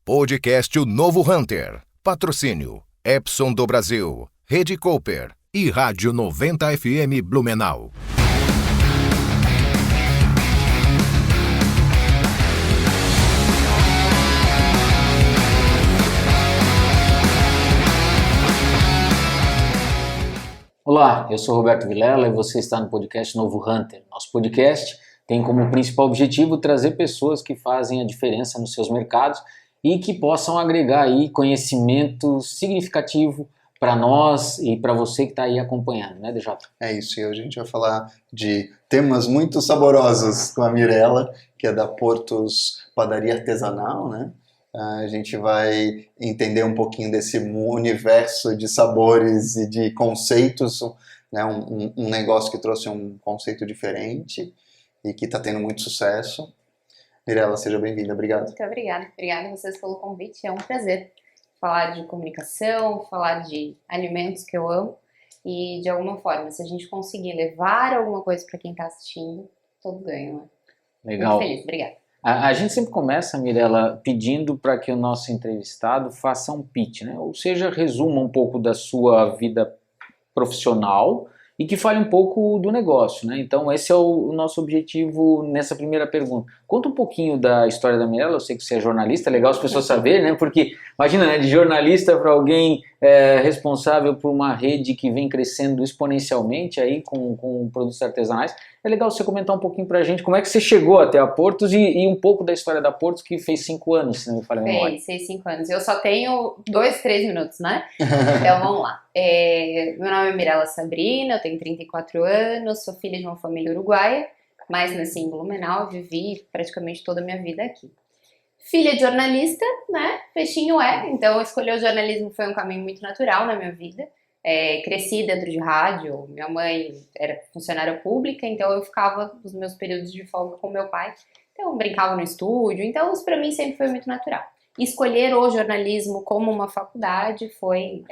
Podcast O Novo Hunter. Patrocínio Epson do Brasil, Rede Cooper e Rádio 90 FM Blumenau. Olá, eu sou Roberto Vilela e você está no podcast Novo Hunter. Nosso podcast tem como principal objetivo trazer pessoas que fazem a diferença nos seus mercados e que possam agregar aí conhecimento significativo para nós e para você que está aí acompanhando, né, DJ? É isso, e hoje a gente vai falar de temas muito saborosos com a Mirella, que é da Portos Padaria Artesanal, né? A gente vai entender um pouquinho desse universo de sabores e de conceitos, né? Um negócio que trouxe um conceito diferente e que está tendo muito sucesso. Mirella, seja bem-vinda, obrigado. Muito obrigada. Obrigada a vocês pelo convite, é um prazer falar de comunicação, falar de alimentos que eu amo e, de alguma forma, se a gente conseguir levar alguma coisa para quem está assistindo, todo ganho, né? Legal. Muito feliz, obrigada. A gente sempre começa, Mirella, pedindo para que o nosso entrevistado faça um pitch, né? Ou seja, resuma um pouco da sua vida profissional e que fale um pouco do negócio, né? Então esse é o nosso objetivo nessa primeira pergunta. Conta um pouquinho da história da Mirella, eu sei que você é jornalista, é legal as pessoas saberem, né? Porque imagina, né, de jornalista para alguém responsável por uma rede que vem crescendo exponencialmente aí com produtos artesanais, é legal você comentar um pouquinho pra gente como é que você chegou até a Portos e um pouco da história da Portos, que fez 5 anos, se não me falha a memória. Fez 5 anos. Eu só tenho 2, 3 minutos, né? Então vamos lá. Meu nome é Mirella Sabrina, eu tenho 34 anos, sou filha de uma família uruguaia, mas nasci em Blumenau, vivi praticamente toda a minha vida aqui. Filha de jornalista, né? Peixinho então escolher o jornalismo foi um caminho muito natural na minha vida. Cresci dentro de rádio, minha mãe era funcionária pública, então eu ficava nos meus períodos de folga com meu pai, então eu brincava no estúdio, então isso para mim sempre foi muito natural. Escolher o jornalismo como uma faculdade foi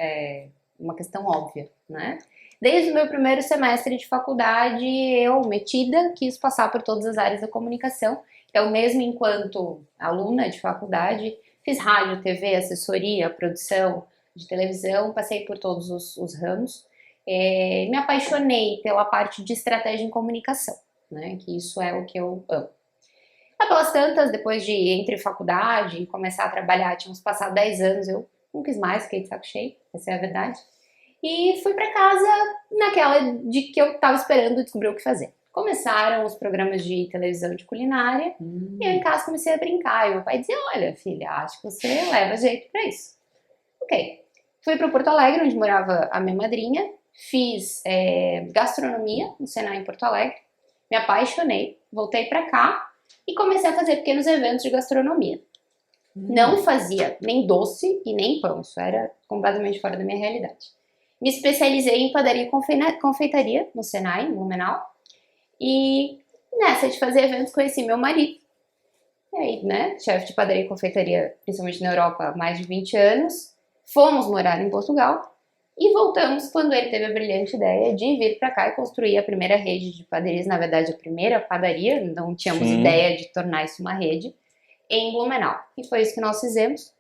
uma questão óbvia, né? Desde o meu primeiro semestre de faculdade, eu, metida, quis passar por todas as áreas da comunicação. Então, mesmo enquanto aluna de faculdade, fiz rádio, TV, assessoria, produção de televisão, passei por todos os ramos. Me apaixonei pela parte de estratégia em comunicação, né? Que isso é o que eu amo. Pelas tantas, depois de entre faculdade e começar a trabalhar, tínhamos passado 10 anos, eu não quis mais, fiquei de saco cheio, essa é a verdade. E fui pra casa naquela de que eu tava esperando descobrir o que fazer. Começaram os programas de televisão de culinária e eu em casa comecei a brincar. E meu pai dizia, olha filha, acho que você leva jeito pra isso. Ok. Fui para Porto Alegre, onde morava a minha madrinha. Fiz gastronomia no Senai em Porto Alegre. Me apaixonei, voltei pra cá e comecei a fazer pequenos eventos de gastronomia. Não fazia nem doce e nem pão, isso era completamente fora da minha realidade. Me especializei em padaria e confeitaria no Senai, em Blumenau. E nessa de fazer eventos conheci meu marido. E aí, né, chefe de padaria e confeitaria, principalmente na Europa, há mais de 20 anos. Fomos morar em Portugal e voltamos quando ele teve a brilhante ideia de vir para cá e construir a primeira rede de padarias, na verdade a primeira padaria, não tínhamos ideia de tornar isso uma rede, em Blumenau. E foi isso que nós fizemos.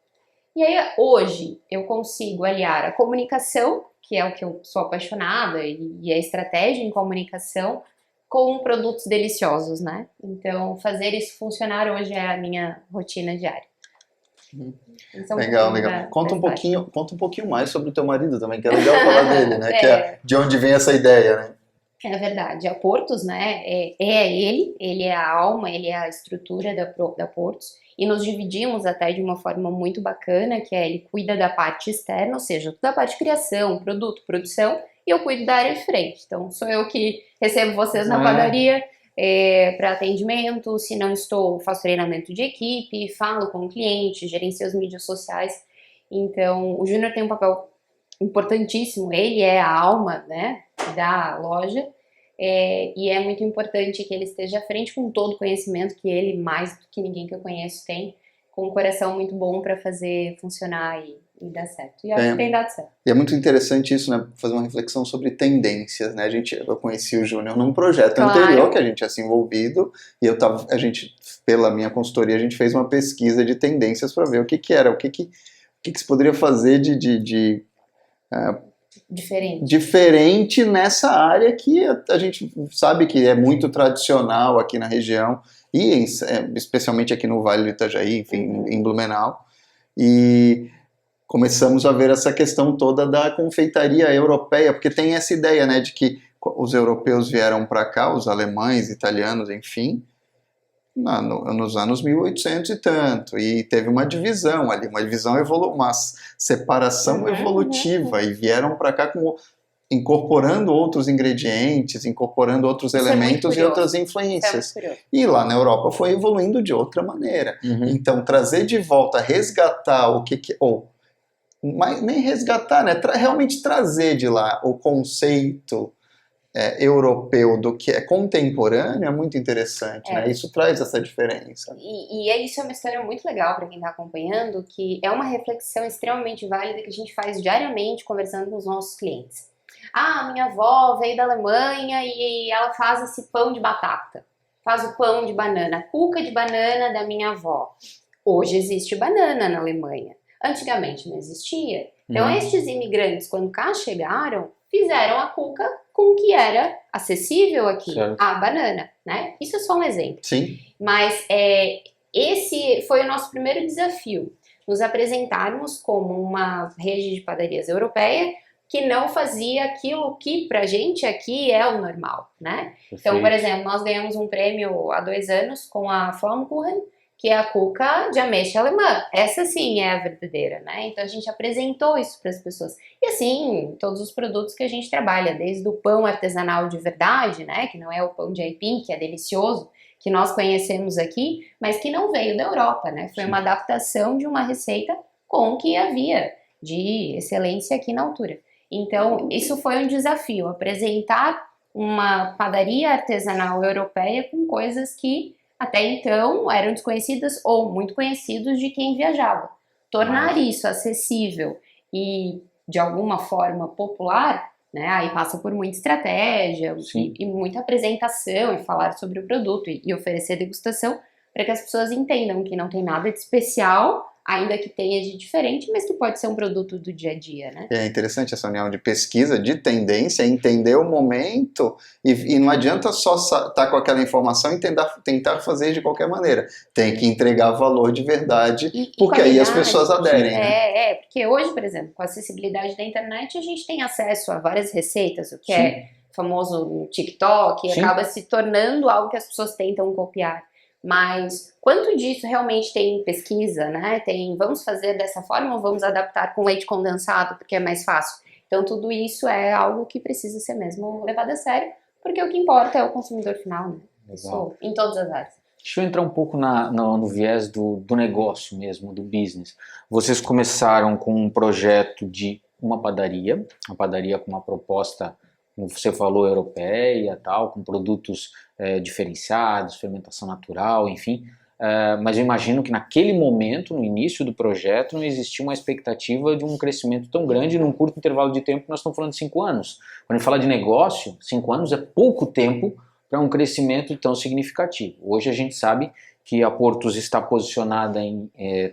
E aí hoje eu consigo aliar a comunicação, que é o que eu sou apaixonada, e a estratégia em comunicação, com produtos deliciosos, né? Então, fazer isso funcionar hoje é a minha rotina diária. Legal. Conta um pouquinho mais sobre o teu marido também, que é legal falar dele, né? Que é de onde vem essa ideia, né? É verdade. A Portos, né? Ele é a alma, ele é a estrutura da Portos. E nos dividimos até de uma forma muito bacana, que é ele cuida da parte externa, ou seja, toda a parte de criação, produto, produção, e eu cuido da área de frente. Então, sou eu que recebo vocês na padaria para atendimento, se não estou, faço treinamento de equipe, falo com o cliente, gerencio as mídias sociais. Então, o Júnior tem um papel importantíssimo, ele é a alma, né, da loja, e é muito importante que ele esteja à frente com todo o conhecimento que ele, mais do que ninguém que eu conheço, tem com um coração muito bom para fazer funcionar e dar certo. E acho que tem dado certo. E é muito interessante isso, né? Fazer uma reflexão sobre tendências, né? Eu conheci o Júnior num projeto anterior que a gente tinha se envolvido e a gente, pela minha consultoria, a gente fez uma pesquisa de tendências para ver o que era, o que se poderia fazer de diferente nessa área que a gente sabe que é muito tradicional aqui na região e especialmente aqui no Vale do Itajaí, enfim, em Blumenau. E começamos a ver essa questão toda da confeitaria europeia, porque tem essa ideia, né, de que os europeus vieram para cá, os alemães, italianos, enfim, nos anos 1800 e tanto, e teve uma divisão ali, uma separação evolutiva, e vieram para cá incorporando outros ingredientes, incorporando outros elementos e outras influências. E lá na Europa foi evoluindo de outra maneira. Então, trazer de volta, resgatar mas nem resgatar, né? Realmente trazer de lá o conceito europeu do que é contemporâneo é muito interessante, né? Isso traz essa diferença. E isso é uma história muito legal para quem está acompanhando, que é uma reflexão extremamente válida que a gente faz diariamente conversando com os nossos clientes. Minha avó veio da Alemanha e ela faz esse pão de batata, faz o pão de banana, a cuca de banana da minha avó. Hoje existe banana na Alemanha. Antigamente não existia. Então, estes imigrantes, quando cá chegaram, fizeram a cuca com o que era acessível aqui, a banana, né? Isso é só um exemplo. Sim. Mas esse foi o nosso primeiro desafio, nos apresentarmos como uma rede de padarias europeia que não fazia aquilo que pra gente aqui é o normal, né? Então, por exemplo, nós ganhamos um prêmio há 2 anos com a Flammkuchen, que é a cuca de ameixa alemã. Essa sim é a verdadeira, né? Então a gente apresentou isso para as pessoas. E assim, todos os produtos que a gente trabalha, desde o pão artesanal de verdade, né? Que não é o pão de aipim, que é delicioso, que nós conhecemos aqui, mas que não veio da Europa, né? Foi uma adaptação de uma receita com o que havia de excelência aqui na altura. Então, isso foi um desafio, apresentar uma padaria artesanal europeia com coisas que até então eram desconhecidas ou muito conhecidos de quem viajava. Tornar isso acessível e de alguma forma popular, né, aí passa por muita estratégia e muita apresentação e falar sobre o produto e oferecer degustação para que as pessoas entendam que não tem nada de especial, ainda que tenha de diferente, mas que pode ser um produto do dia a dia, né? É interessante essa união de pesquisa, de tendência, entender o momento e não adianta só estar com aquela informação e tentar fazer de qualquer maneira. Tem que entregar valor de verdade, porque aí as pessoas aderem, né? Porque hoje, por exemplo, com a acessibilidade da internet, a gente tem acesso a várias receitas, o que é famoso TikTok, e acaba se tornando algo que as pessoas tentam copiar. Mas quanto disso realmente tem pesquisa, né? Vamos fazer dessa forma ou vamos adaptar com leite condensado porque é mais fácil? Então tudo isso é algo que precisa ser mesmo levado a sério, porque o que importa é o consumidor final, né? Isso em todas as áreas. Deixa eu entrar um pouco no viés do negócio mesmo, do business. Vocês começaram com um projeto de uma padaria com uma proposta, como você falou, europeia, tal, com produtos diferenciados, fermentação natural, enfim. Mas eu imagino que naquele momento, no início do projeto, não existia uma expectativa de um crescimento tão grande num curto intervalo de tempo. Nós estamos falando de 5 anos. Quando a gente fala de negócio, 5 anos é pouco tempo para um crescimento tão significativo. Hoje a gente sabe que a Portos está posicionada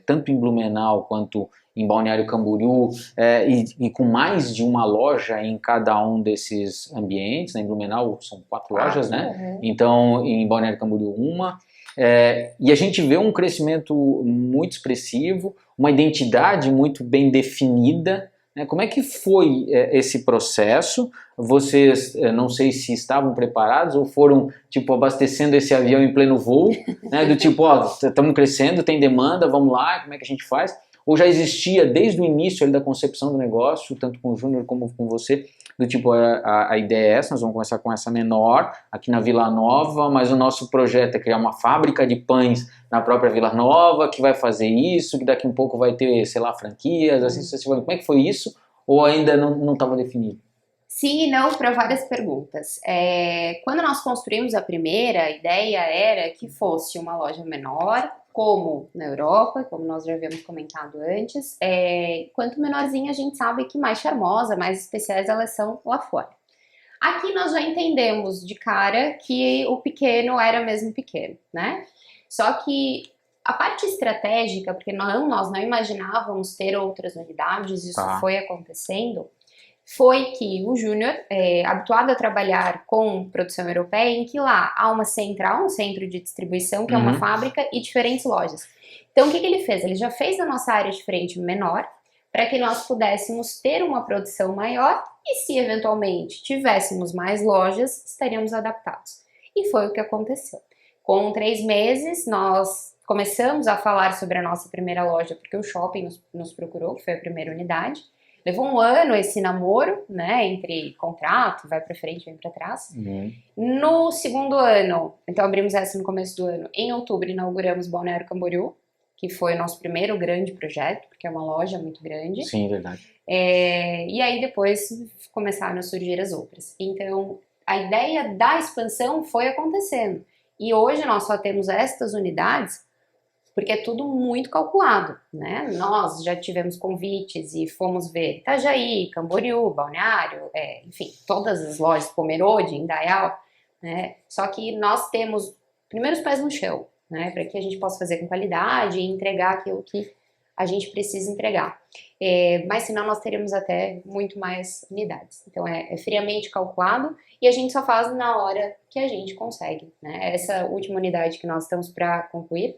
tanto em Blumenau quanto em Balneário Camboriú, e com mais de uma loja em cada um desses ambientes, né? Em Blumenau são 4 lojas, né? Então em Balneário Camboriú uma, e a gente vê um crescimento muito expressivo, uma identidade muito bem definida, né? Como é que foi esse processo? Vocês, não sei se estavam preparados ou foram tipo abastecendo esse avião em pleno voo, né? Do tipo, estamos crescendo, tem demanda, vamos lá, como é que a gente faz? Ou já existia desde o início ali da concepção do negócio, tanto com o Júnior como com você, do tipo, a ideia é essa, nós vamos começar com essa menor, aqui na Vila Nova, mas o nosso projeto é criar uma fábrica de pães na própria Vila Nova, que vai fazer isso, que daqui um pouco vai ter, sei lá, franquias, assim sucessivamente. Como é que foi isso? Ou ainda não estava definido? Sim e não para várias perguntas. Quando nós construímos a primeira, a ideia era que fosse uma loja menor, como na Europa, como nós já havíamos comentado antes, quanto menorzinha a gente sabe que mais charmosa, mais especiais elas são lá fora. Aqui nós já entendemos de cara que o pequeno era mesmo pequeno, né? Só que a parte estratégica, porque nós não imaginávamos ter outras unidades, isso foi acontecendo, foi que o Júnior, habituado a trabalhar com produção europeia, em que lá há uma central, um centro de distribuição, que é uma fábrica, e diferentes lojas. Então, o que ele fez? Ele já fez a nossa área de frente menor, para que nós pudéssemos ter uma produção maior, e se eventualmente tivéssemos mais lojas, estaríamos adaptados. E foi o que aconteceu. Com 3 meses, nós começamos a falar sobre a nossa primeira loja, porque o shopping nos procurou, que foi a primeira unidade. Levou um ano esse namoro, né, entre contrato, vai para frente, vem para trás. No segundo ano, então abrimos essa no começo do ano, em outubro inauguramos Balneário Camboriú, que foi o nosso primeiro grande projeto, porque é uma loja muito grande. Sim, verdade. E aí depois começaram a surgir as outras. Então, a ideia da expansão foi acontecendo. E hoje nós só temos estas unidades porque é tudo muito calculado, né? Nós já tivemos convites e fomos ver Itajaí, Camboriú, Balneário, enfim, todas as lojas, Pomerode, Indaial, né? Só que nós temos primeiro os pés no chão, né? Para que a gente possa fazer com qualidade e entregar aquilo que a gente precisa entregar. Mas senão nós teríamos até muito mais unidades. Então é friamente calculado e a gente só faz na hora que a gente consegue, né? Essa última unidade que nós estamos para concluir,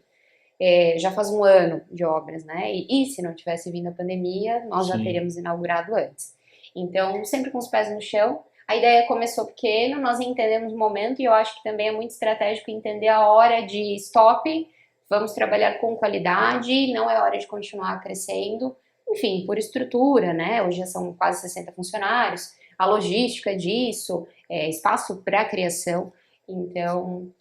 já faz um ano de obras, né? E se não tivesse vindo a pandemia, nós já teríamos inaugurado antes. Então, sempre com os pés no chão. A ideia começou pequeno, nós entendemos o momento e eu acho que também é muito estratégico entender a hora de stop, vamos trabalhar com qualidade, não é hora de continuar crescendo. Enfim, por estrutura, né? Hoje já são quase 60 funcionários, a logística disso, espaço para criação. Então,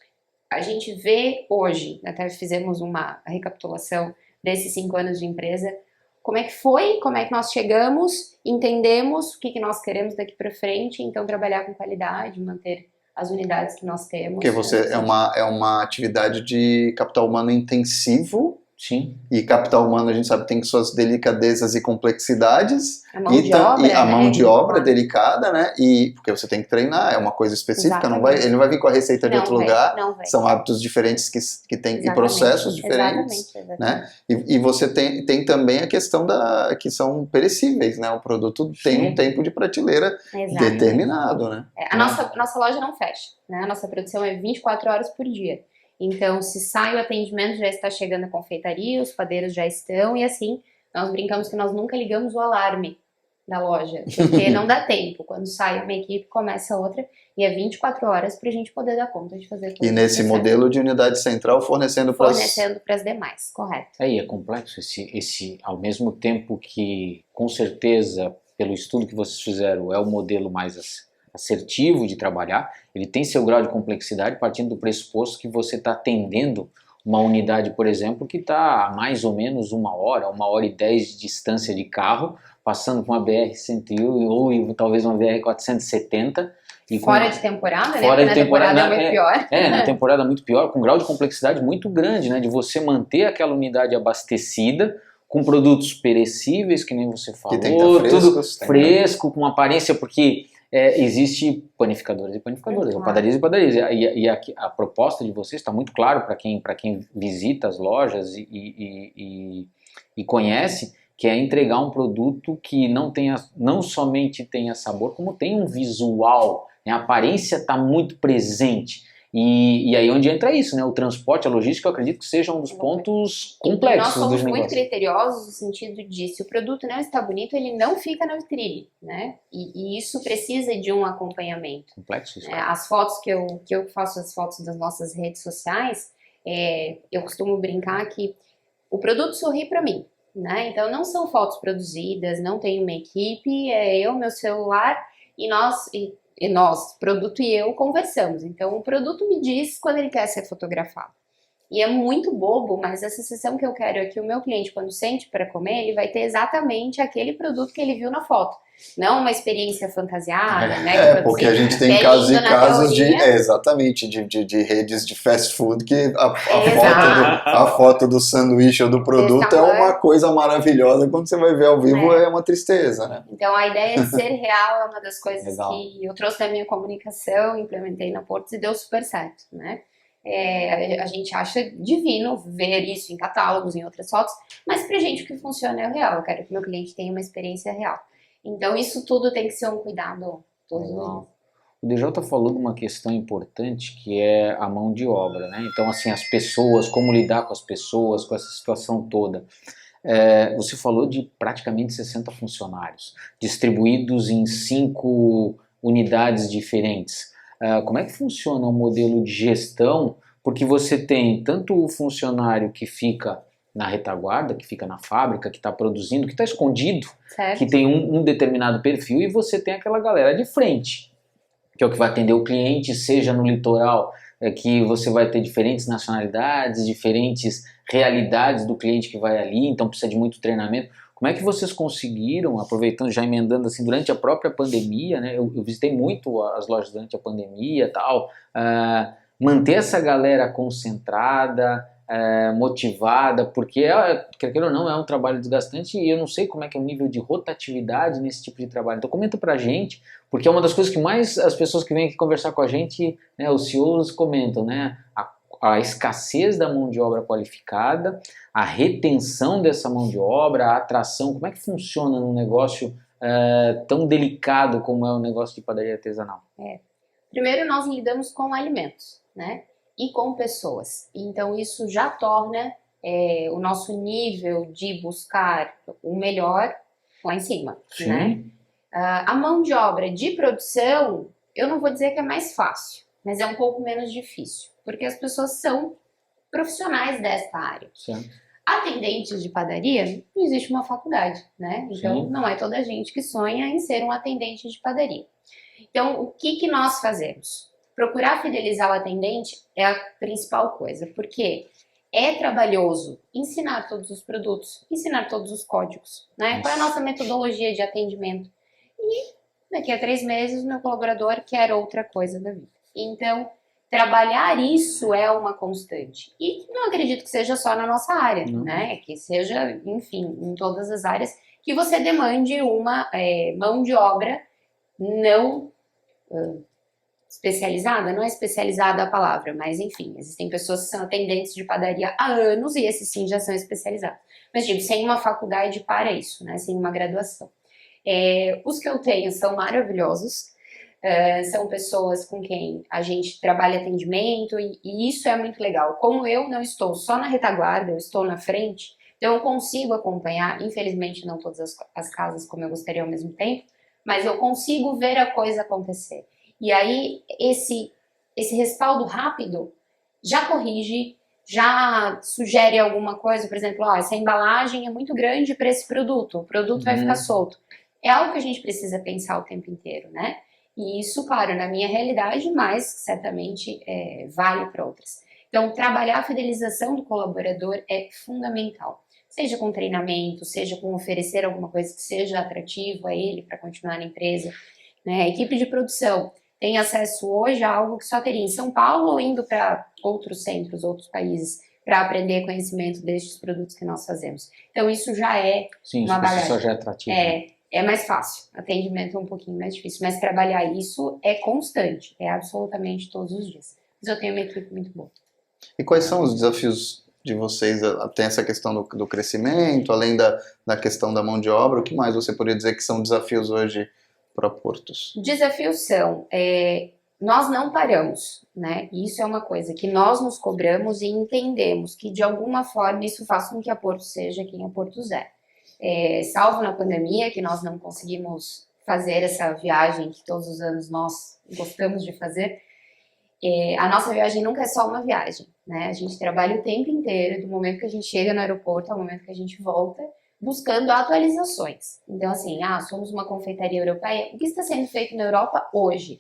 a gente vê hoje, até fizemos uma recapitulação desses 5 anos de empresa, como é que foi, como é que nós chegamos, entendemos o que nós queremos daqui para frente, então trabalhar com qualidade, manter as unidades que nós temos. Porque você é uma atividade de capital humano intensivo. Sim. E capital humano, a gente sabe, tem suas delicadezas e complexidades. A mão de obra, e a né? mão de obra é delicada, né? E porque você tem que treinar, é uma coisa específica, ele não vai vir com a receita de outro lugar. Não vai. São hábitos diferentes que tem e processos diferentes. Né? E você tem também a questão que são perecíveis, né? O produto tem um tempo de prateleira determinado, né? A nossa loja não fecha, né? A nossa produção é 24 horas por dia. Então, se sai o atendimento, já está chegando a confeitaria, os padeiros já estão, e assim, nós brincamos que nós nunca ligamos o alarme da loja, porque não dá tempo. Quando sai uma equipe, começa outra, e é 24 horas para a gente poder dar conta de fazer tudo. E nesse modelo de unidade central, fornecendo para as demais, correto. E é complexo esse, ao mesmo tempo que, com certeza, pelo estudo que vocês fizeram, é o modelo mais assertivo de trabalhar, ele tem seu grau de complexidade partindo do pressuposto que você está atendendo uma unidade, por exemplo, que está a mais ou menos 1h10 de distância de carro, passando por uma BR-101 ou talvez uma BR-470. Fora de temporada, né? Fora de na temporada é muito pior. Na temporada é muito pior, com um grau de complexidade muito grande, né? De você manter aquela unidade abastecida com produtos perecíveis, que nem você falou, que tem que estar tudo fresco, com uma aparência, porque existe panificadores e panificadoras, padarias e padarias. E a proposta de vocês está muito claro para quem visita as lojas e conhece, que é entregar um produto que não somente tenha sabor, como tem um visual, né? A aparência está muito presente. E aí onde entra isso, né? O transporte, a logística, eu acredito que seja um dos pontos complexos dos negócios. Nós somos muito criteriosos no sentido de, se o produto não está bonito, ele não fica na vitrine, né? E isso precisa de um acompanhamento. Complexo isso. As fotos que eu faço, as fotos das nossas redes sociais, eu costumo brincar que o produto sorri para mim, né? Então não são fotos produzidas, não tem uma equipe, é eu, meu celular e nós, produto e eu, conversamos. Então, o produto me diz quando ele quer ser fotografado. E é muito bobo, mas a sensação que eu quero é que o meu cliente, quando sente para comer, ele vai ter exatamente aquele produto que ele viu na foto. Não uma experiência fantasiada, né? Que Porque a gente que tem é casos lindo e na casos teoria. exatamente, de redes de fast food que Exato. a foto do sanduíche ou do produto é uma coisa maravilhosa, quando você vai ver ao vivo é uma tristeza, né? Então a ideia de ser real é uma das coisas Legal. que eu trouxe da minha comunicação, implementei na Portos e deu super certo, né? A gente acha divino ver isso em catálogos, em outras fotos, mas pra gente o que funciona é o real. Eu quero que meu cliente tenha uma experiência real. Então isso tudo tem que ser um cuidado todos os dias. O DJ falou de uma questão importante que é a mão de obra, né? Então, assim, as pessoas, como lidar com as pessoas, com essa situação toda. Você falou de praticamente 60 funcionários, distribuídos em 5 unidades diferentes. Como é que funciona o modelo de gestão? Porque você tem tanto o funcionário que fica na retaguarda, que fica na fábrica, que está produzindo, que está escondido, Certo? que tem um determinado perfil, e você tem aquela galera de frente, que é o que vai atender o cliente, seja no litoral, que você vai ter diferentes nacionalidades, diferentes realidades do cliente que vai ali, então precisa de muito treinamento. Como é que vocês conseguiram, aproveitando, já emendando assim, durante a própria pandemia, né? Eu visitei muito as lojas durante a pandemia e tal, manter essa galera concentrada, motivada, porque, quer queira ou não, é um trabalho desgastante e eu não sei como é que é o nível de rotatividade nesse tipo de trabalho. Então comenta pra gente, porque é uma das coisas que mais as pessoas que vêm aqui conversar com a gente, né, os CEOs comentam, né, a escassez da mão de obra qualificada, a retenção dessa mão de obra, a atração. Como é que funciona num negócio tão delicado como é o negócio de padaria artesanal? Primeiro nós lidamos com alimentos, né? E com pessoas. Então isso já torna o nosso nível de buscar o melhor lá em cima, Sim. né? A mão de obra de produção, eu não vou dizer que é mais fácil, mas é um pouco menos difícil, porque as pessoas são profissionais desta área. Certo. Atendentes de padaria, não existe uma faculdade, né? Então Sim. não é toda gente que sonha em ser um atendente de padaria. Então, o que nós fazemos? Procurar fidelizar o atendente é a principal coisa, porque é trabalhoso ensinar todos os produtos, ensinar todos os códigos, né? Qual é a nossa metodologia de atendimento? E daqui a 3 meses o meu colaborador quer outra coisa da vida. Então, trabalhar isso é uma constante. E não acredito que seja só na nossa área, né? Que seja, enfim, em todas as áreas, que você demande uma mão de obra não especializada, não é especializada a palavra, mas enfim, existem pessoas que são atendentes de padaria há anos e esses sim já são especializados. Mas tipo, sem uma faculdade para isso, né? Sem uma graduação. Os que eu tenho são maravilhosos, são pessoas com quem a gente trabalha atendimento e isso é muito legal. Como eu não estou só na retaguarda, eu estou na frente, então eu consigo acompanhar, infelizmente não todas as casas como eu gostaria ao mesmo tempo, mas eu consigo ver a coisa acontecer. E aí, esse respaldo rápido já corrige, já sugere alguma coisa, por exemplo, essa embalagem é muito grande para esse produto, o produto vai ficar solto. É algo que a gente precisa pensar o tempo inteiro, né? E isso, claro, na minha realidade, mas certamente vale para outras. Então, trabalhar a fidelização do colaborador é fundamental. Seja com treinamento, seja com oferecer alguma coisa que seja atrativo a ele para continuar na empresa. Né? A equipe de produção tem acesso hoje a algo que só teria em São Paulo ou indo para outros centros, outros países, para aprender conhecimento destes produtos que nós fazemos. Então isso já é uma bagagem. Isso já é atrativo. É mais fácil, atendimento é um pouquinho mais difícil, mas trabalhar isso é constante, é absolutamente todos os dias. Mas eu tenho uma equipe muito boa. E quais são os desafios de vocês? Tem essa questão do crescimento, além da questão da mão de obra, o que mais você poderia dizer que são desafios hoje para Portos? Desafios são, nós não paramos, né? Isso é uma coisa que nós nos cobramos e entendemos que de alguma forma isso faz com que a Portos seja quem a Portos é. Salvo na pandemia, que nós não conseguimos fazer essa viagem que todos os anos nós gostamos de fazer, a nossa viagem nunca é só uma viagem, né? A gente trabalha o tempo inteiro, do momento que a gente chega no aeroporto ao momento que a gente volta, buscando atualizações. Então, assim, somos uma confeitaria europeia, o que está sendo feito na Europa hoje?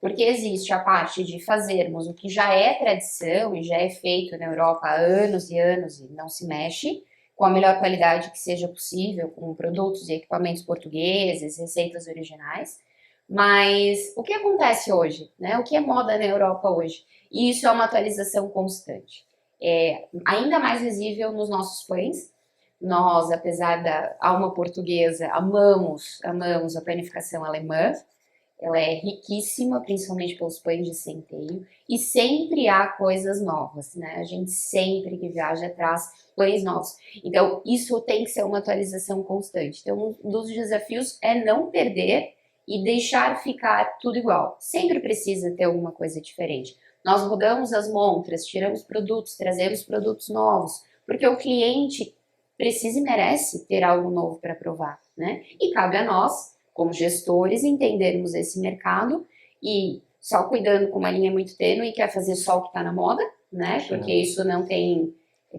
Porque existe a parte de fazermos o que já é tradição e já é feito na Europa há anos e anos e não se mexe, com a melhor qualidade que seja possível, com produtos e equipamentos portugueses, receitas originais. Mas o que acontece hoje, né? O que é moda na Europa hoje? E isso é uma atualização constante. É ainda mais visível nos nossos pães. Nós, apesar da alma portuguesa, amamos a panificação alemã. Ela é riquíssima, principalmente pelos pães de centeio, e sempre há coisas novas, né? A gente sempre que viaja traz pães novos. Então, isso tem que ser uma atualização constante. Então, um dos desafios é não perder e deixar ficar tudo igual. Sempre precisa ter alguma coisa diferente. Nós rodamos as montras, tiramos produtos, trazemos produtos novos, porque o cliente precisa e merece ter algo novo para provar, né? E cabe a nós, como gestores, entendermos esse mercado e só cuidando com uma linha muito tênue, quer fazer só o que está na moda, né? Porque isso não tem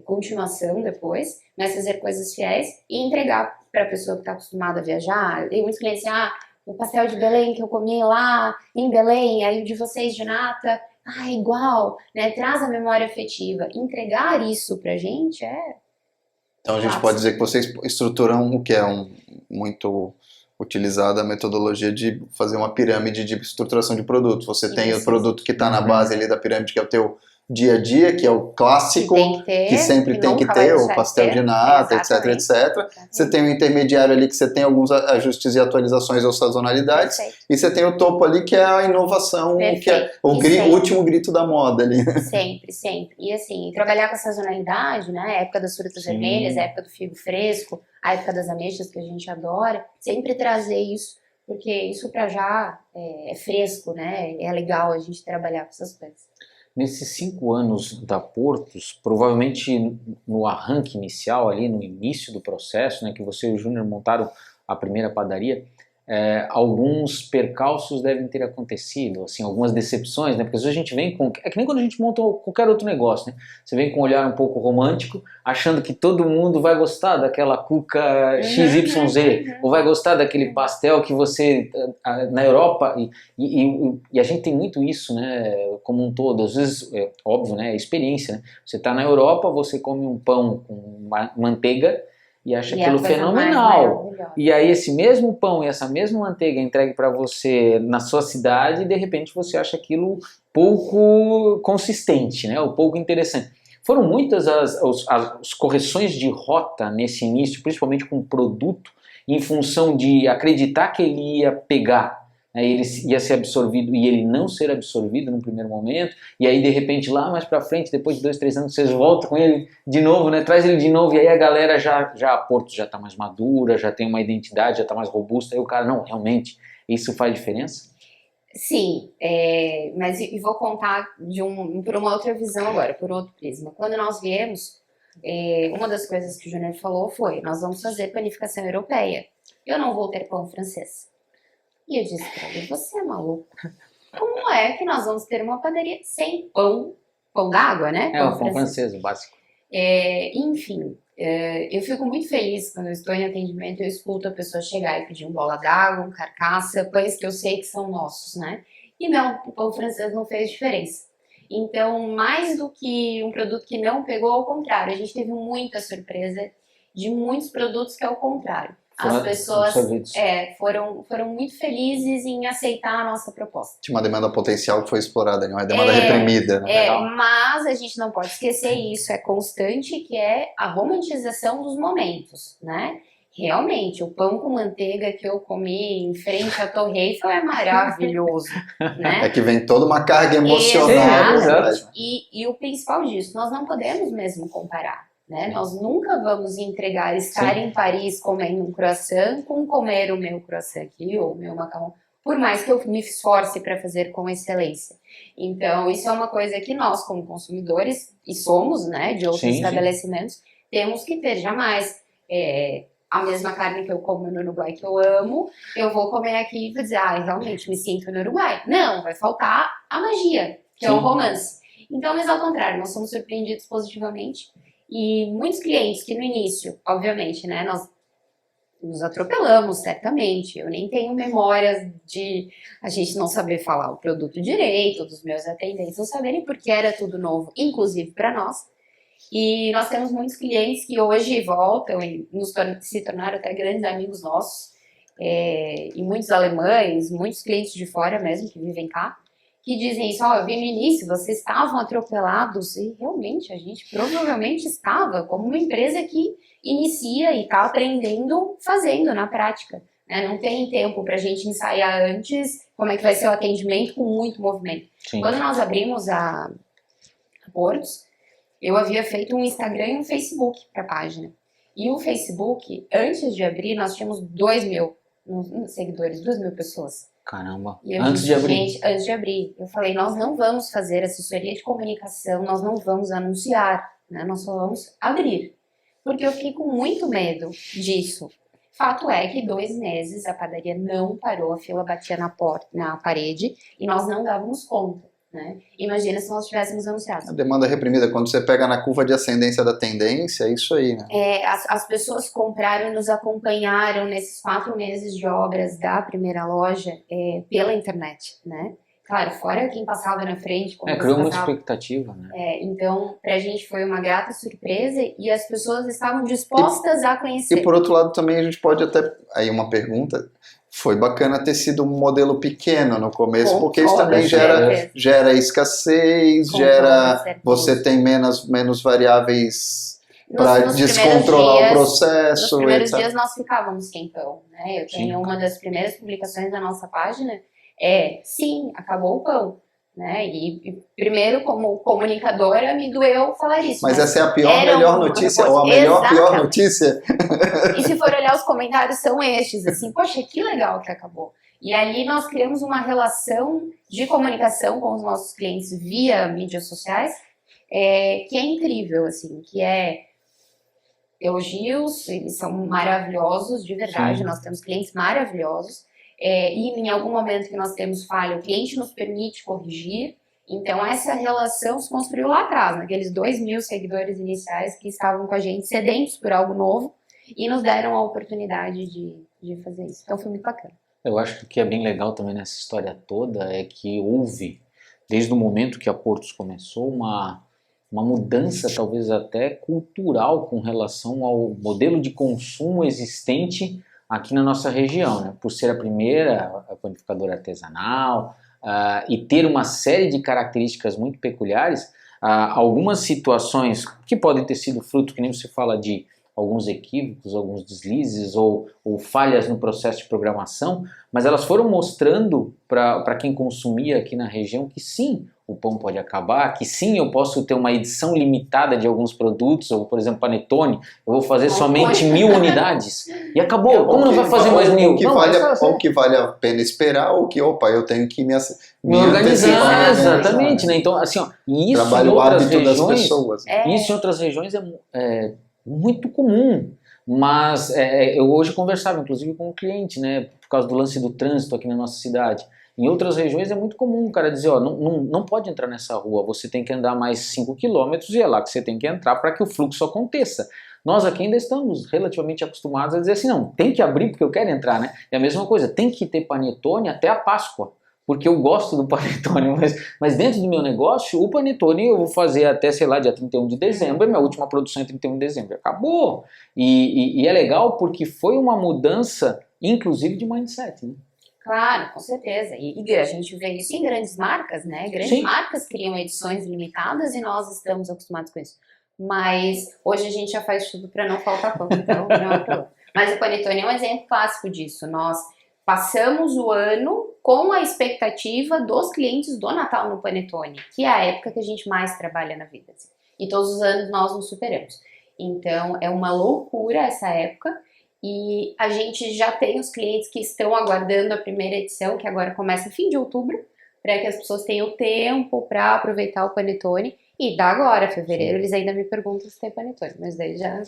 continuação depois, mas fazer coisas fiéis e entregar para a pessoa que está acostumada a viajar. Tem muitos clientes assim, o pastel de Belém que eu comi lá em Belém, aí o de vocês de nata, igual, né? Traz a memória afetiva. Entregar isso pra gente é... Então a gente pode dizer que vocês estruturam o que é muito utilizada a metodologia de fazer uma pirâmide de estruturação de produto. Você tem o produto que está na base ali da pirâmide, que é o teu dia a dia, que é o clássico, que sempre tem que ter, o pastel de nata, etc, etc. Você tem o intermediário ali, que você tem alguns ajustes e atualizações ou sazonalidades, e você tem o topo ali, que é a inovação, que é o último grito da moda ali. Sempre, sempre. E assim, trabalhar com a sazonalidade, né, a época das frutas vermelhas, a época do figo fresco, a época das ameixas, que a gente adora, sempre trazer isso, porque isso pra já é fresco, né, é legal a gente trabalhar com essas coisas. Nesses 5 anos da Portos, provavelmente no arranque inicial, ali no início do processo, né, que você e o Júnior montaram a primeira padaria, alguns percalços devem ter acontecido, assim, algumas decepções, né? Porque às vezes a gente vem com... É que nem quando a gente monta qualquer outro negócio, né? Você vem com um olhar um pouco romântico, achando que todo mundo vai gostar daquela cuca XYZ, ou vai gostar daquele pastel que você... Na Europa, e a gente tem muito isso, né? Como um todo, às vezes, óbvio, né? É experiência, né? Você está na Europa, você come um pão com manteiga, e acha aquilo fenomenal. E aí esse mesmo pão e essa mesma manteiga é entregue para você na sua cidade e de repente você acha aquilo pouco consistente, né? Ou pouco interessante. Foram muitas as correções de rota nesse início, principalmente com o produto, em função de acreditar que ele ia pegar, né, ele ia ser absorvido e ele não ser absorvido no primeiro momento, e aí de repente lá mais pra frente, depois de 2, 3 anos, vocês voltam com ele de novo, né, traz ele de novo, e aí a galera a Porto já tá mais madura, já tem uma identidade, já tá mais robusta, aí o cara, não, realmente, isso faz diferença? Sim, mas eu vou contar por uma outra visão agora, por outro prisma. Quando nós viemos, uma das coisas que o Júnior falou foi, nós vamos fazer panificação europeia, eu não vou ter pão francês. E eu disse pra ele, você é maluco? Como é que nós vamos ter uma padaria sem pão d'água, né? O pão francês, o básico. Enfim, eu fico muito feliz quando eu estou em atendimento e eu escuto a pessoa chegar e pedir um bola d'água, um carcaça, pães que eu sei que são nossos, né? E não, o pão francês não fez diferença. Então, mais do que um produto que não pegou, ao contrário, a gente teve muita surpresa de muitos produtos que é o contrário. As pessoas foram muito felizes em aceitar a nossa proposta. Tinha uma demanda potencial que foi explorada, uma demanda reprimida. Né? Mas a gente não pode esquecer isso, é constante, que é a romantização dos momentos, né? Realmente, o pão com manteiga que eu comi em frente à Torre Eiffel é maravilhoso, né? É que vem toda uma carga emocional. E o principal disso, nós não podemos mesmo comparar. Né? Nós nunca vamos estar em Paris comendo um croissant com comer o meu croissant aqui ou o meu macarrão, por mais que eu me esforce para fazer com excelência. Então, isso é uma coisa que nós, como consumidores, e somos, né, de outros estabelecimentos, temos que ter. Jamais a mesma carne que eu como no Uruguai, que eu amo, eu vou comer aqui e vou dizer, realmente me sinto no Uruguai. Não, vai faltar a magia, que é o romance. Então, mas ao contrário, nós somos surpreendidos positivamente. E muitos clientes que no início, obviamente, né, nós nos atropelamos, certamente. Eu nem tenho memórias de a gente não saber falar o produto direito, dos meus atendentes não saberem, porque era tudo novo, inclusive para nós. E nós temos muitos clientes que hoje voltam e se tornaram até grandes amigos nossos, e muitos alemães, muitos clientes de fora mesmo, que vivem cá, que dizem isso: eu vi no início, vocês estavam atropelados, e realmente a gente provavelmente estava, como uma empresa que inicia e está aprendendo fazendo na prática, né? Não tem tempo para a gente ensaiar antes como é que vai ser o atendimento com muito movimento. Sim. Quando nós abrimos a Portos, eu havia feito um Instagram e um Facebook para a página. E o Facebook, antes de abrir, nós tínhamos 2.000 seguidores, 2.000 pessoas. Caramba, E eu antes disse, de abrir. gente, antes de abrir, eu falei, nós não vamos fazer assessoria de comunicação, nós não vamos anunciar, né? Nós só vamos abrir. Porque eu fiquei com muito medo disso. Fato é que 2 meses a padaria não parou, a fila batia na parede e nós não dávamos conta, né? Imagina se nós tivéssemos anunciado. A demanda reprimida, quando você pega na curva de ascendência da tendência, é isso aí, né? As pessoas compraram e nos acompanharam nesses 4 meses de obras da primeira loja pela internet, né? Claro, fora quem passava na frente. Criou uma expectativa, né? Então, pra gente foi uma grata surpresa e as pessoas estavam dispostas a conhecer. E por outro lado também a gente pode até, aí uma pergunta, foi bacana ter sido um modelo pequeno no começo, porque isso também gera escassez, você tem menos variáveis para descontrolar o processo. Nos primeiros dias nós ficávamos sem pão, né? Eu tenho uma das primeiras publicações da nossa página, sim, acabou o pão. Né? E primeiro, como comunicadora, me doeu falar isso. Mas essa é a melhor notícia, ou a melhor pior notícia? E se for olhar os comentários, são estes, assim, poxa, que legal que acabou. E ali nós criamos uma relação de comunicação com os nossos clientes via mídias sociais, que é incrível, assim, que elogios, eles são maravilhosos, de verdade. Sim. Nós temos clientes maravilhosos. E em algum momento que nós temos falha, o cliente nos permite corrigir. Então essa relação se construiu lá atrás, naqueles 2.000 seguidores iniciais que estavam com a gente, sedentos por algo novo, e nos deram a oportunidade de fazer isso. Então foi muito bacana. Eu acho que o que é bem legal também nessa história toda é que houve, desde o momento que a Portos começou, uma mudança talvez até cultural com relação ao modelo de consumo existente aqui na nossa região, né? Por ser a primeira panificadora artesanal e ter uma série de características muito peculiares, algumas situações que podem ter sido fruto, que nem você fala, de alguns equívocos, alguns deslizes ou falhas no processo de programação, mas elas foram mostrando para quem consumia aqui na região que sim, o pão pode acabar, que sim, eu posso ter uma edição limitada de alguns produtos, ou por exemplo, panetone, eu vou fazer somente 1.000 unidades, e acabou, como não vai fazer mais 1.000? Ou que vale a pena esperar, ou que, eu tenho que me organizar, exatamente, né? Então, assim, isso em outras regiões, das pessoas. Isso em outras regiões é muito comum, mas eu hoje conversava, inclusive, com um cliente, né, por causa do lance do trânsito aqui na nossa cidade. Em outras regiões é muito comum o cara dizer, não pode entrar nessa rua, você tem que andar mais 5 quilômetros e é lá que você tem que entrar para que o fluxo aconteça. Nós aqui ainda estamos relativamente acostumados a dizer assim, não, tem que abrir porque eu quero entrar, né? É a mesma coisa, tem que ter panetone até a Páscoa, porque eu gosto do panetone, mas dentro do meu negócio, o panetone eu vou fazer até, sei lá, dia 31 de dezembro, minha última produção é 31 de dezembro, acabou! E é legal porque foi uma mudança, inclusive, de mindset, né? Claro, com certeza. E a gente vê isso em grandes marcas, né? Grandes marcas criam edições limitadas e nós estamos acostumados com isso. Mas hoje a gente já faz tudo para não faltar pão, então não é problema. Mas o panetone é um exemplo clássico disso. Nós passamos o ano com a expectativa dos clientes do Natal no panetone, que é a época que a gente mais trabalha na vida. Assim. E todos os anos nós nos superamos. Então é uma loucura essa época. E a gente já tem os clientes que estão aguardando a primeira edição, que agora começa fim de outubro, para que as pessoas tenham tempo para aproveitar o panetone. E dá agora, fevereiro, eles ainda me perguntam se tem panetone, mas daí já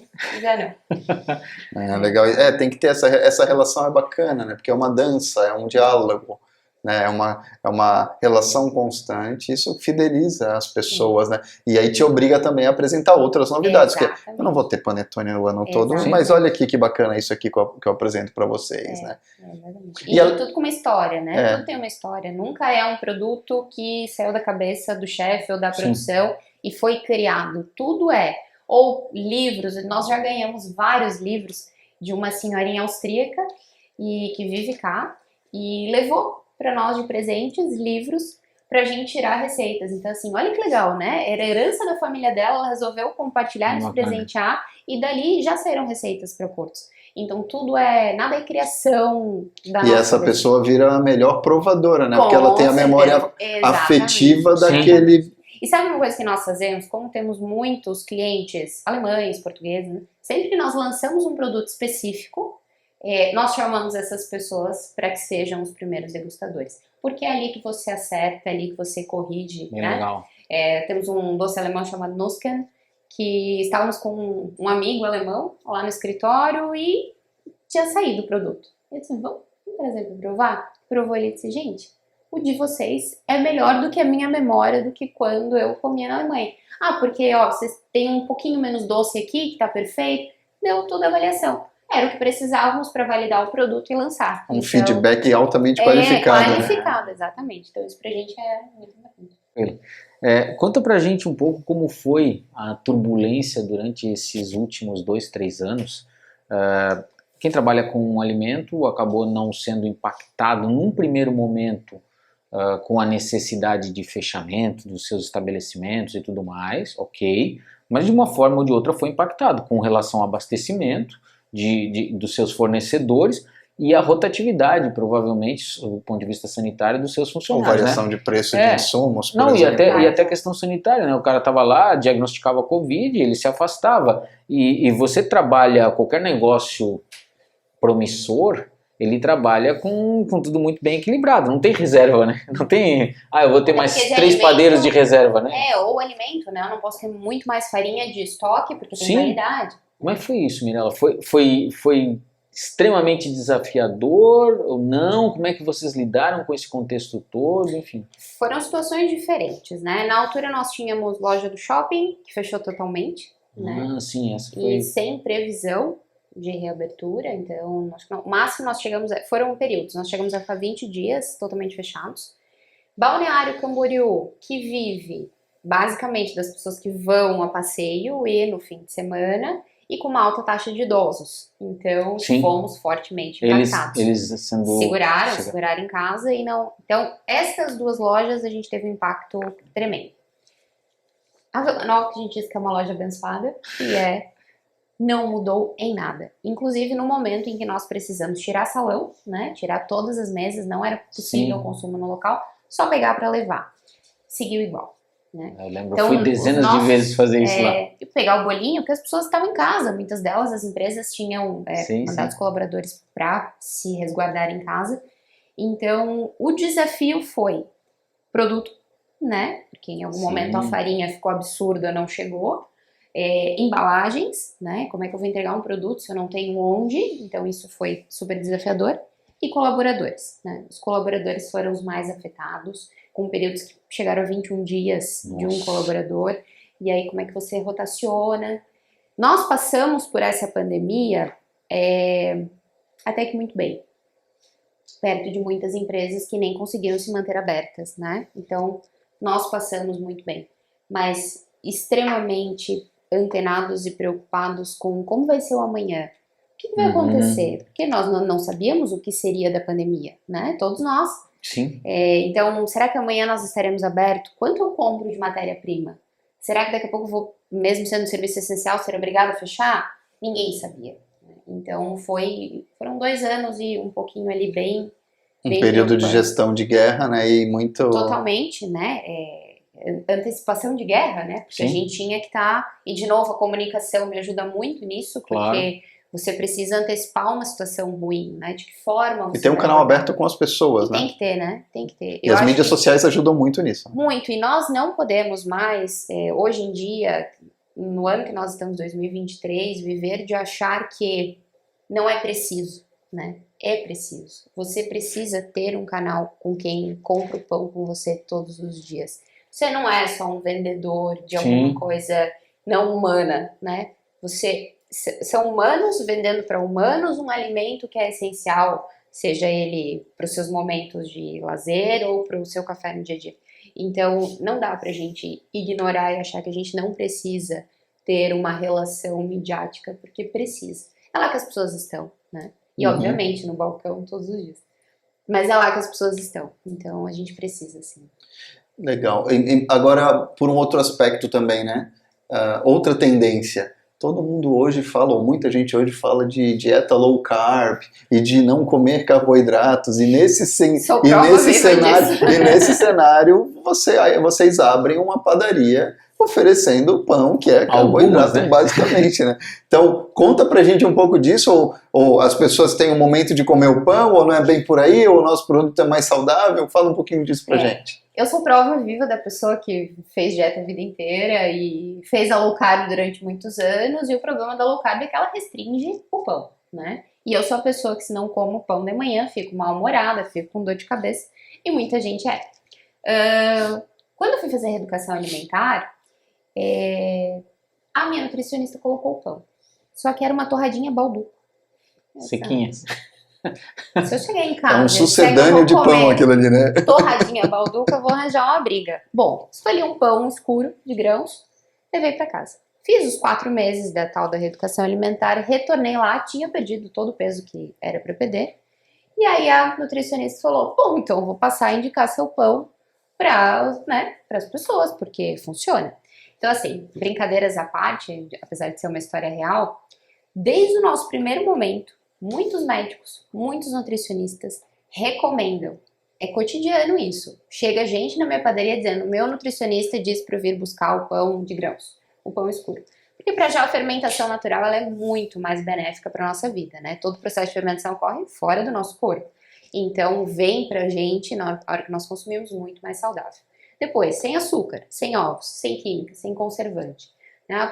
não. Legal. Tem que ter essa relação, é bacana, né? Porque é uma dança, é um diálogo. né? É uma relação constante, isso fideliza as pessoas, né? E aí te obriga também a apresentar outras novidades, porque Exatamente. eu não vou ter panetone o ano todo, Exatamente. mas olha aqui que bacana isso aqui que eu apresento para vocês, né? Exatamente. E E ela- tudo com uma história, né? É. Tudo tem uma história. Nunca é um produto que saiu da cabeça do chefe ou da Sim. produção e foi criado. Tudo é. Ou livros, nós já ganhamos vários livros de uma senhorinha austríaca que vive cá e levou para nós de presentes livros pra gente tirar receitas. Então, assim, olha que legal, né? Era herança da família dela, ela resolveu compartilhar, nos Bacana. presentear e dali já saíram receitas para Portos. Então, nada é criação da E nossa essa cabeça. pessoa vira a melhor provadora, né? Com Porque ela tem a memória certeza. Exatamente. afetiva Sim. daquele. E sabe uma coisa que nós fazemos? Como temos muitos clientes alemães, portugueses, né? Sempre que nós lançamos um produto específico, nós chamamos essas pessoas para que sejam os primeiros degustadores. Porque é ali que você acerta, é ali que você corrige, Bem né? legal. Temos um doce alemão chamado Nusken, que estávamos com um amigo alemão lá no escritório e tinha saído o produto. Eu disse, vamos trazer para provar? Provou, ele disse, gente, o de vocês é melhor do que a minha memória do que quando eu comia na Alemanha. Ah, porque ó, vocês têm um pouquinho menos doce aqui, que tá perfeito. Deu toda a avaliação. Era o que precisávamos para validar o produto e lançar. Um feedback altamente qualificado, né? Qualificado, exatamente. Então isso pra gente é muito importante. Conta pra gente um pouco como foi a turbulência durante esses últimos 2, 3 anos. Quem trabalha com alimento acabou não sendo impactado num primeiro momento com a necessidade de fechamento dos seus estabelecimentos e tudo mais, ok, mas de uma forma ou de outra foi impactado com relação ao abastecimento dos seus fornecedores e a rotatividade, provavelmente, do ponto de vista sanitário, dos seus Ou funcionários, variação né? de preço de insumos, por Não, e exemplo. até a questão sanitária, né? O cara estava lá, diagnosticava Covid, ele se afastava. E você trabalha, qualquer negócio promissor, ele trabalha com tudo muito bem equilibrado, não tem reserva, né? Não tem, eu vou ter mais Porque de 3 alimento- padeiros de reserva, né? Ou alimento, né? Eu não posso ter muito mais farinha de estoque, porque tem Sim. validade. Como é que foi isso, Mirella? Foi extremamente desafiador ou não? Como é que vocês lidaram com esse contexto todo? Enfim. Foram situações diferentes, né? Na altura nós tínhamos loja do shopping, que fechou totalmente, né? Sim, essa foi... E sem previsão de reabertura, então acho que o máximo nós chegamos foram períodos, nós chegamos a ficar 20 dias totalmente fechados. Balneário Camboriú, que vive basicamente das pessoas que vão a passeio e no fim de semana, e com uma alta taxa de idosos, então Sim. fomos fortemente Eles impactados. sendo... Seguraram em casa e não... Então, essas duas lojas a gente teve um impacto tremendo. A Vila Nova, que a gente diz que é uma loja abençoada, não mudou em nada. Inclusive no momento em que nós precisamos tirar salão, né? Tirar todas as mesas, não era possível o consumo no local, só pegar para levar. Seguiu igual, né? Eu lembro, Então, eu fui dezenas de vezes fazer isso lá. E pegar o bolinho, porque as pessoas estavam em casa. Muitas delas, as empresas tinham mandado os colaboradores para se resguardar em casa. Então, o desafio foi produto, né? Porque em algum momento a farinha ficou absurda, não chegou. Embalagens, né? Como é que eu vou entregar um produto se eu não tenho onde? Então, isso foi super desafiador. E colaboradores, né? Os colaboradores foram os mais afetados, com períodos que chegaram a 21 dias de um colaborador. E aí, como é que você rotaciona? Nós passamos por essa pandemia até que muito bem, perto de muitas empresas que nem conseguiram se manter abertas, né? Então, nós passamos muito bem, mas extremamente antenados e preocupados com como vai ser o amanhã. O que vai acontecer? Porque nós não sabíamos o que seria da pandemia, né? Todos nós. Sim. Então, será que amanhã nós estaremos abertos? Quanto eu compro de matéria-prima? Será que daqui a pouco eu vou, mesmo sendo um serviço essencial, ser obrigado a fechar? Ninguém sabia. Então, foram 2 anos e um pouquinho ali bem período de gestão de guerra, né? E muito... Totalmente, né? Antecipação de guerra, né? Porque a gente tinha que estar... E, de novo, a comunicação me ajuda muito nisso, porque você precisa antecipar uma situação ruim, né? De que forma você... E ter um canal aberto com as pessoas, né? Tem que ter, né? Tem que ter. E as mídias sociais ajudam muito nisso. Muito. E nós não podemos mais, hoje em dia, no ano que nós estamos, 2023, viver de achar que não é preciso, né? É preciso. Você precisa ter um canal com quem compra o pão com você todos os dias. Você não é só um vendedor de alguma Sim. coisa não humana, né? São humanos vendendo para humanos um alimento que é essencial, seja ele para os seus momentos de lazer ou para o seu café no dia a dia. Então, não dá pra gente ignorar e achar que a gente não precisa ter uma relação midiática, porque precisa. É lá que as pessoas estão, né? E, obviamente, no balcão todos os dias. Mas é lá que as pessoas estão. Então, a gente precisa, sim. Legal. Agora, por um outro aspecto também, né? Outra tendência. Todo mundo hoje fala, ou muita gente hoje fala de dieta low carb e de não comer carboidratos. E nesse cenário, vocês abrem uma padaria oferecendo pão, que é carboidrato, né? Basicamente, né? Então, conta pra gente um pouco disso, ou as pessoas têm um momento de comer o pão, ou não é bem por aí, ou o nosso produto é mais saudável. Fala um pouquinho disso pra gente. Eu sou prova viva da pessoa que fez dieta a vida inteira e fez a low carb durante muitos anos, e o problema da low carb é que ela restringe o pão, né? E eu sou a pessoa que, se não como pão de manhã, fico mal-humorada, fico com dor de cabeça, e muita gente é. Quando eu fui fazer reeducação alimentar, a minha nutricionista colocou o pão. Só que era uma torradinha balduco. Sequinha. Se eu chegar em casa... É um sucedâneo de pão aquilo ali, né? Torradinha balduca, eu vou arranjar uma briga. Bom, escolhi um pão escuro de grãos, levei pra casa. Fiz os 4 meses da tal da reeducação alimentar, retornei lá, tinha perdido todo o peso que era pra perder. E aí a nutricionista falou, bom, então eu vou passar a indicar seu pão para as pessoas, porque funciona. Então, assim, brincadeiras à parte, apesar de ser uma história real, desde o nosso primeiro momento, muitos médicos, muitos nutricionistas recomendam. É cotidiano isso. Chega gente na minha padaria dizendo, meu nutricionista disse para eu vir buscar o pão de grãos, o pão escuro. Porque para já a fermentação natural ela é muito mais benéfica para nossa vida, né? Todo o processo de fermentação ocorre fora do nosso corpo. Então vem pra gente, na hora que nós consumimos, muito mais saudável. Depois, sem açúcar, sem ovos, sem química, sem conservante.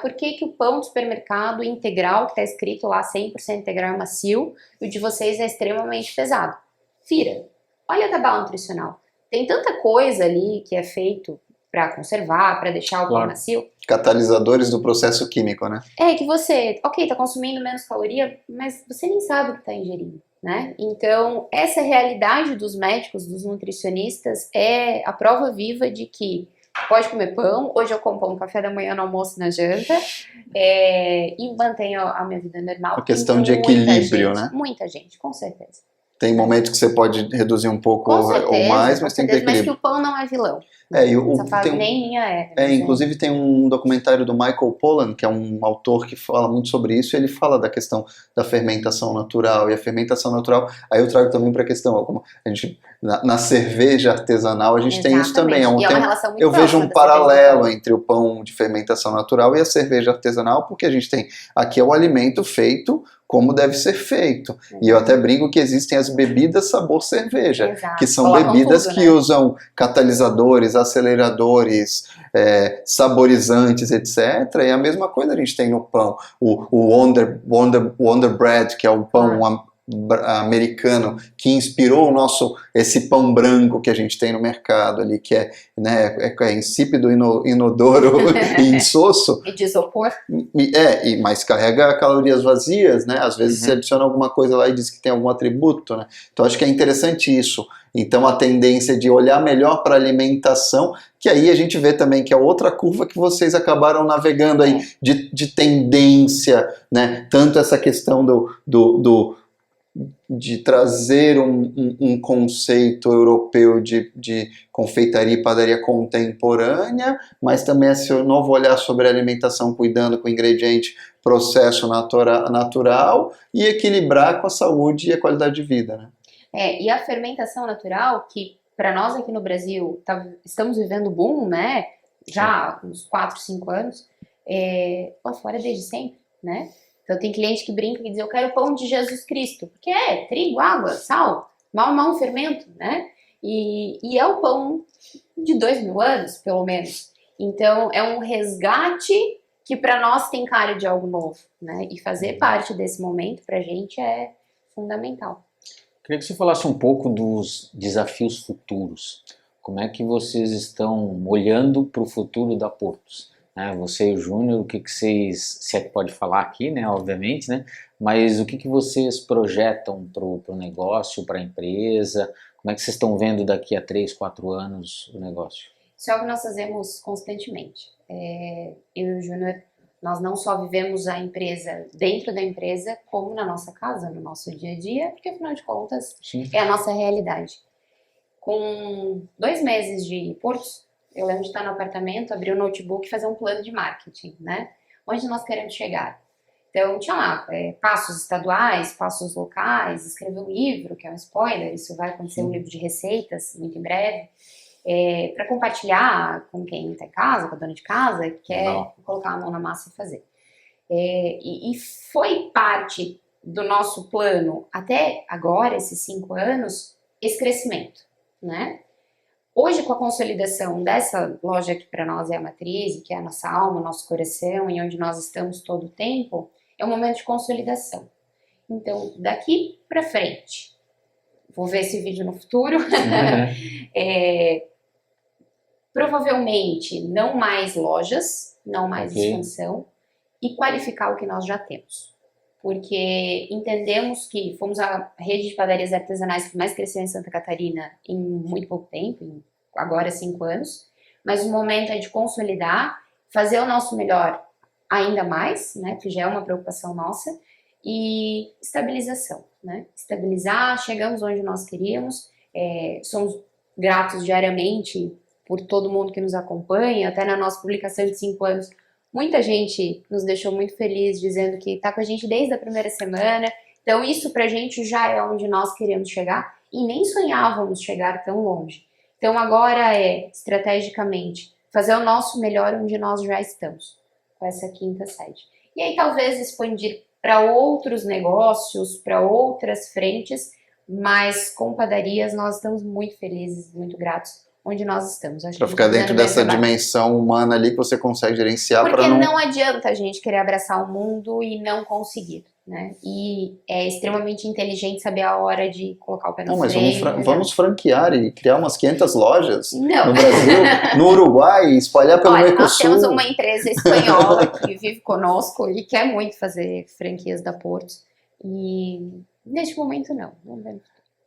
Por que o pão do supermercado integral, que está escrito lá 100% integral, é macio, e o de vocês é extremamente pesado? Fira. Olha a tabela nutricional. Tem tanta coisa ali que é feito para conservar, para deixar o pão macio. Catalisadores do processo químico, né? Que você, tá consumindo menos caloria, mas você nem sabe o que está ingerindo, né? Então, essa realidade dos médicos, dos nutricionistas, é a prova viva de que pode comer pão, hoje eu como pão no café da manhã, no almoço, na janta, e mantenho a minha vida normal. A questão de equilíbrio, né? Muita gente, com certeza. Tem momentos que você pode reduzir um pouco ou mais, mas tem que ter equilíbrio. Mas que o pão não é vilão. Essa fase nem minha inclusive tem um documentário do Michael Pollan, que é um autor que fala muito sobre isso, e ele fala da questão da fermentação natural, e a fermentação natural, aí eu trago também para a questão, como a gente, na cerveja artesanal a gente tem isso também. Eu vejo um paralelo entre o pão de fermentação natural e a cerveja artesanal, porque a gente tem, aqui é o alimento feito como deve ser feito. E eu até brinco que existem as bebidas sabor cerveja, que são bebidas que usam catalisadores, aceleradores, saborizantes, etc. E a mesma coisa a gente tem no pão. O Wonder Bread, que é o pão americano, que inspirou esse pão branco que a gente tem no mercado ali, que é insípido, inodoro e insosso. E de isopor. Mas carrega calorias vazias, né? Às vezes você adiciona alguma coisa lá e diz que tem algum atributo, né? Então acho que é interessante isso. Então a tendência de olhar melhor para a alimentação, que aí a gente vê também que é outra curva que vocês acabaram navegando aí, de tendência, né? Tanto essa questão de trazer um conceito europeu de confeitaria e padaria contemporânea, mas também esse novo olhar sobre a alimentação, cuidando com o ingrediente, processo natural, e equilibrar com a saúde e a qualidade de vida, né? E a fermentação natural, que para nós aqui no Brasil estamos vivendo boom, né? Já há uns 4, 5 anos, lá fora desde sempre, né? Então tem cliente que brinca e diz, eu quero pão de Jesus Cristo, porque é trigo, água, sal, mal um fermento, né? E é o pão de 2000 anos, pelo menos. Então é um resgate que para nós tem cara de algo novo, né? E fazer parte desse momento pra gente é fundamental. Queria que você falasse um pouco dos desafios futuros. Como é que vocês estão olhando para o futuro da Portos? Você e o Júnior, o que vocês, se é que pode falar aqui, né, obviamente, né, mas o que vocês projetam para o negócio, para a empresa? Como é que vocês estão vendo daqui a 3, 4 anos o negócio? Isso é o que nós fazemos constantemente. Eu e o Júnior, nós não só vivemos a empresa dentro da empresa, como na nossa casa, no nosso dia a dia, porque afinal de contas Sim. é a nossa realidade. Com 2 meses de Portos, eu lembro de estar no apartamento, abrir o notebook e fazer um plano de marketing, né? Onde nós queremos chegar. Então, tinha lá passos estaduais, passos locais, escrever um livro, que é um spoiler, isso vai acontecer, um livro de receitas, muito em breve, para compartilhar com quem está em casa, com a dona de casa, que quer colocar a mão na massa e fazer. E foi parte do nosso plano, até agora, esses 5 anos, esse crescimento, né? Hoje, com a consolidação dessa loja que para nós é a matriz, que é a nossa alma, o nosso coração, e onde nós estamos todo o tempo, é um momento de consolidação. Então, daqui para frente, vou ver esse vídeo no futuro, provavelmente não mais lojas, não mais expansão, e qualificar o que nós já temos. Porque entendemos que fomos a rede de padarias artesanais que mais cresceu em Santa Catarina em muito pouco tempo, agora 5 anos, mas o momento é de consolidar, fazer o nosso melhor ainda mais, né, que já é uma preocupação nossa, e estabilização, né, estabilizar, chegamos onde nós queríamos, somos gratos diariamente por todo mundo que nos acompanha, até na nossa publicação de 5 anos, muita gente nos deixou muito feliz dizendo que está com a gente desde a primeira semana. Então isso pra gente já é onde nós queremos chegar e nem sonhávamos chegar tão longe. Então agora estrategicamente, fazer o nosso melhor onde nós já estamos, com essa 5ª sede. E aí talvez expandir para outros negócios, para outras frentes, mas com padarias nós estamos muito felizes, muito gratos onde nós estamos. Para ficar dentro dessa dimensão humana ali que você consegue gerenciar. Porque não adianta a gente querer abraçar o mundo e não conseguir, né? E é extremamente inteligente saber a hora de colocar o pé no freio. Mas vamos franquear e criar umas 500 lojas no Brasil, no Uruguai, espalhar pelo Mercosul. Nós temos uma empresa espanhola que vive conosco e quer muito fazer franquias da Portos. E neste momento não.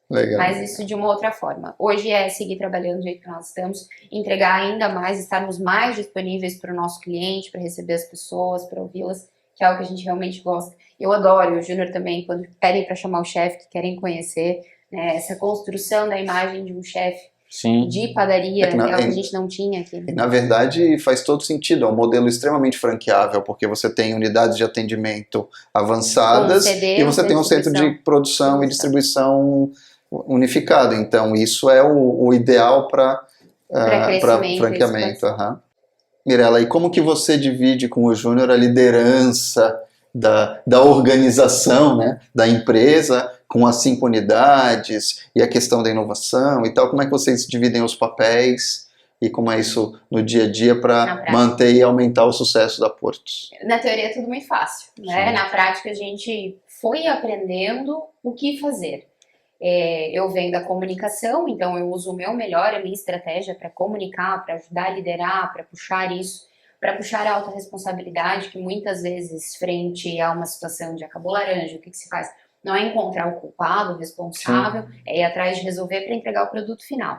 Legal. Mas isso de uma outra forma. Hoje é seguir trabalhando do jeito que nós estamos, entregar ainda mais, estarmos mais disponíveis para o nosso cliente, para receber as pessoas, para ouvi-las, que é algo que a gente realmente gosta. Eu adoro, e o Júnior também, quando pedem para chamar o chefe, que querem conhecer, né, essa construção da imagem de um chefe de padaria, é algo que a gente não tinha aqui. E, na verdade, faz todo sentido, é um modelo extremamente franqueável, porque você tem unidades de atendimento avançadas e você tem um centro de produção e distribuição unificado, então isso é o ideal para franqueamento. Mirela, e como que você divide com o Júnior a liderança da organização, né, da empresa, com as 5 unidades e a questão da inovação e tal? Como é que vocês dividem os papéis e como é isso no dia a dia para manter e aumentar o sucesso da Portos? Na teoria é tudo muito fácil, né? Na prática a gente foi aprendendo o que fazer. Eu venho da comunicação, então eu uso o meu melhor, a minha estratégia para comunicar, para ajudar a liderar, para puxar isso, para puxar a alta responsabilidade, que muitas vezes, frente a uma situação de acabou laranja, o que se faz? Não é encontrar o culpado, o responsável, é ir atrás de resolver para entregar o produto final.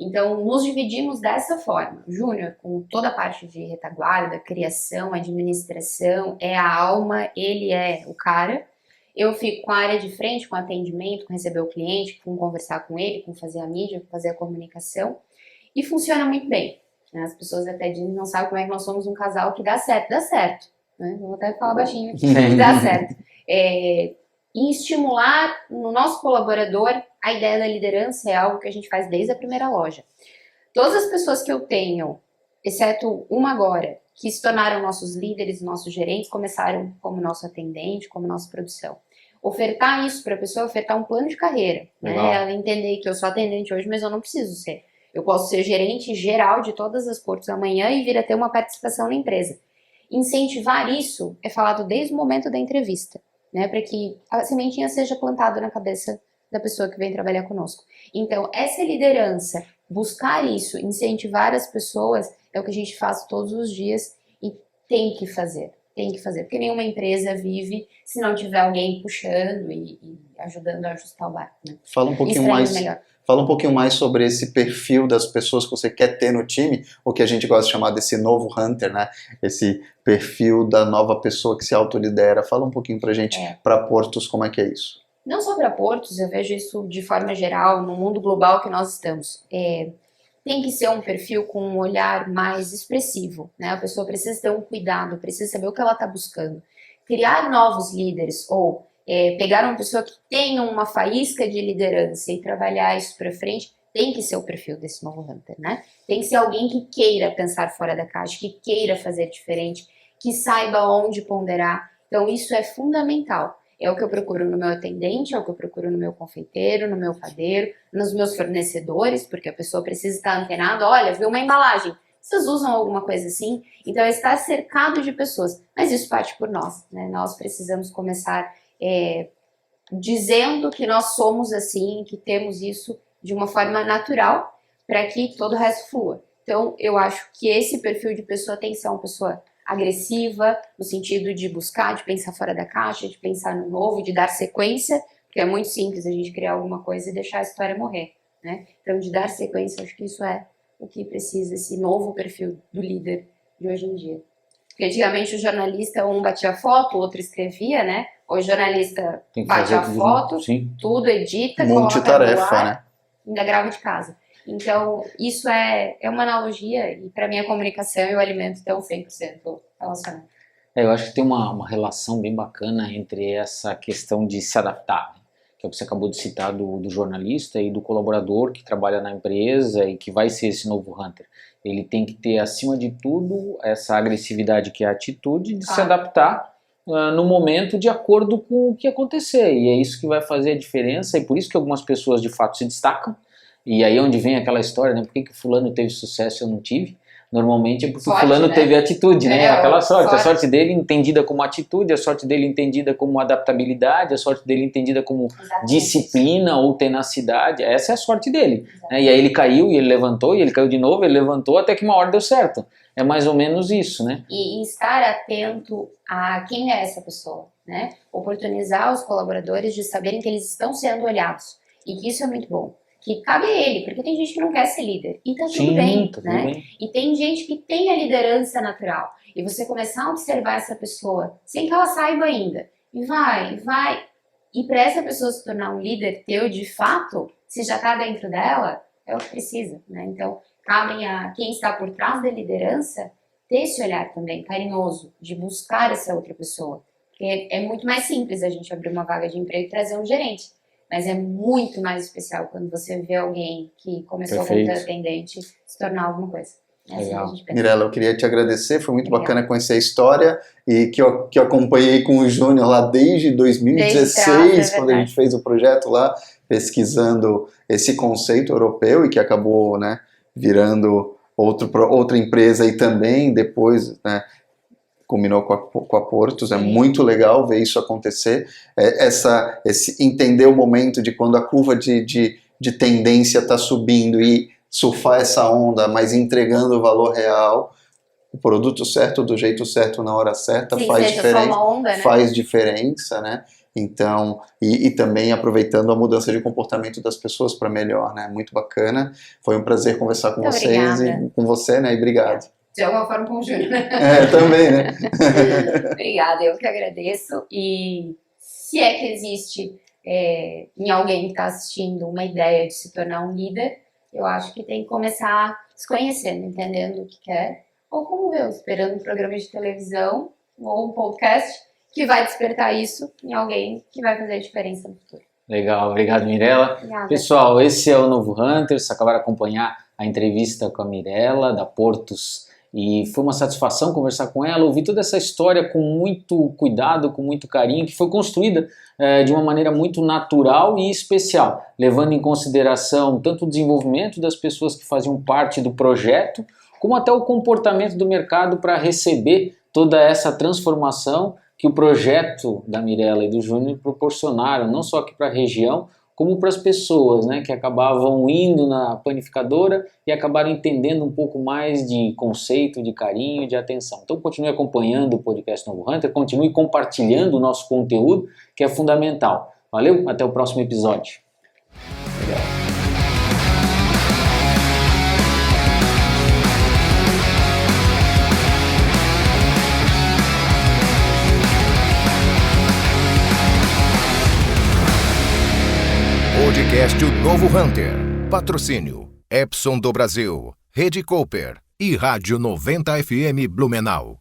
Então, nos dividimos dessa forma. O Júnior, com toda a parte de retaguarda, criação, administração, é a alma, ele é o cara. Eu fico com a área de frente, com atendimento, com receber o cliente, com conversar com ele, com fazer a mídia, com fazer a comunicação. E funciona muito bem. As pessoas até dizem, não sabem como é que nós somos um casal que dá certo. Dá certo. Né? Vou até falar baixinho aqui, que dá certo. E estimular no nosso colaborador a ideia da liderança é algo que a gente faz desde a primeira loja. Todas as pessoas que eu tenho, exceto uma agora, que se tornaram nossos líderes, nossos gerentes, começaram como nosso atendente, como nossa produção. Ofertar isso para a pessoa, ofertar um plano de carreira. Né? Ela entender que eu sou atendente hoje, mas eu não preciso ser. Eu posso ser gerente geral de todas as Portos amanhã e vir a ter uma participação na empresa. Incentivar isso é falado desde o momento da entrevista. né? Para que a sementinha seja plantada na cabeça da pessoa que vem trabalhar conosco. Então, essa liderança, buscar isso, incentivar as pessoas, é o que a gente faz todos os dias e tem que fazer, porque nenhuma empresa vive se não tiver alguém puxando e ajudando a ajustar o barco, né? Fala um pouquinho mais sobre esse perfil das pessoas que você quer ter no time, o que a gente gosta de chamar desse novo hunter, né? Esse perfil da nova pessoa que se autolidera. Fala um pouquinho pra gente, para Portos, como é que é isso? Não só para Portos, eu vejo isso de forma geral, no mundo global que nós estamos. Tem que ser um perfil com um olhar mais expressivo, né? A pessoa precisa ter um cuidado, precisa saber o que ela está buscando. Criar novos líderes ou pegar uma pessoa que tenha uma faísca de liderança e trabalhar isso para frente, tem que ser o perfil desse novo hunter, né? Tem que ser alguém que queira pensar fora da caixa, que queira fazer diferente, que saiba onde ponderar. Então isso é fundamental. É o que eu procuro no meu atendente, é o que eu procuro no meu confeiteiro, no meu padeiro, nos meus fornecedores, porque a pessoa precisa estar antenada. Olha, viu uma embalagem, vocês usam alguma coisa assim? Então é estar cercado de pessoas, mas isso parte por nós, né? Nós precisamos começar dizendo que nós somos assim, que temos isso de uma forma natural, para que todo o resto flua. Então eu acho que esse perfil de pessoa tem que ser uma pessoa agressiva, no sentido de buscar, de pensar fora da caixa, de pensar no novo, de dar sequência, porque é muito simples a gente criar alguma coisa e deixar a história morrer, né? Então, de dar sequência, acho que isso é o que precisa, esse novo perfil do líder de hoje em dia. Porque antigamente o jornalista, um batia foto, o outro escrevia, né? Hoje o jornalista bate a foto, tudo edita, multitarefa, né? Ainda grava de casa. Então, isso é uma analogia e para mim a comunicação e o alimento estão 100% relacionados. Eu acho que tem uma relação bem bacana entre essa questão de se adaptar, né? Que é o que você acabou de citar do jornalista e do colaborador que trabalha na empresa e que vai ser esse novo hunter. Ele tem que ter, acima de tudo, essa agressividade que é a atitude de se adaptar no momento de acordo com o que acontecer. E é isso que vai fazer a diferença e por isso que algumas pessoas de fato se destacam. E aí é onde vem aquela história, né? Por que o fulano teve sucesso e eu não tive? Normalmente é porque o fulano teve atitude, né? Aquela sorte. A sorte dele entendida como atitude, a sorte dele entendida como adaptabilidade, a sorte dele entendida como disciplina ou tenacidade. Essa é a sorte dele. Né? E aí ele caiu e ele levantou, e ele caiu de novo, ele levantou, até que uma hora deu certo. É mais ou menos isso, né? E estar atento a quem é essa pessoa, né? Oportunizar os colaboradores de saberem que eles estão sendo olhados. E que isso é muito bom. Que cabe a ele, porque tem gente que não quer ser líder. E tá tudo bem, né? E tem gente que tem a liderança natural. E você começar a observar essa pessoa, sem que ela saiba ainda. E vai. E para essa pessoa se tornar um líder teu de fato, se já tá dentro dela, é o que precisa, né? Então, cabem a quem está por trás da liderança ter esse olhar também carinhoso, de buscar essa outra pessoa. Porque é muito mais simples a gente abrir uma vaga de emprego e trazer um gerente. Mas é muito mais especial quando você vê alguém que começou como atendente se tornar alguma coisa. Mirella, eu queria te agradecer, foi muito bacana conhecer a história e que eu acompanhei com o Júnior lá desde 2016, quando a gente fez o projeto lá, pesquisando esse conceito europeu e que acabou, né, virando outra empresa e também depois, né, combinou com a Portos. É muito legal ver isso acontecer, esse entender o momento de quando a curva de tendência está subindo e surfar essa onda, mas entregando o valor real, o produto certo, do jeito certo, na hora certa, faz diferença, né? Faz diferença, né? Então, e também aproveitando a mudança de comportamento das pessoas para melhor, né? Muito bacana, foi um prazer conversar com vocês e com você, né? E obrigado. De alguma forma com o Júnior. Também, né? Obrigada, eu que agradeço. E se é que existe em alguém que está assistindo uma ideia de se tornar um líder, eu acho que tem que começar se conhecendo, entendendo o que quer. Ou como eu, esperando um programa de televisão ou um podcast que vai despertar isso em alguém que vai fazer a diferença no futuro. Legal, obrigado, Mirella. Obrigada. Pessoal, esse é o Novo Hunter. Vocês acabaram de acompanhar a entrevista com a Mirella, da Portos. E foi uma satisfação conversar com ela, ouvir toda essa história com muito cuidado, com muito carinho, que foi construída de uma maneira muito natural e especial, levando em consideração tanto o desenvolvimento das pessoas que faziam parte do projeto, como até o comportamento do mercado para receber toda essa transformação que o projeto da Mirella e do Júnior proporcionaram, não só aqui para a região, como para as pessoas, né, que acabavam indo na panificadora e acabaram entendendo um pouco mais de conceito, de carinho, de atenção. Então continue acompanhando o podcast Novo Hunter, continue compartilhando o nosso conteúdo, que é fundamental. Valeu, até o próximo episódio. Legal. Podcast O Novo Hunter. Patrocínio Epson do Brasil, Rede Cooper e Rádio 90 FM Blumenau.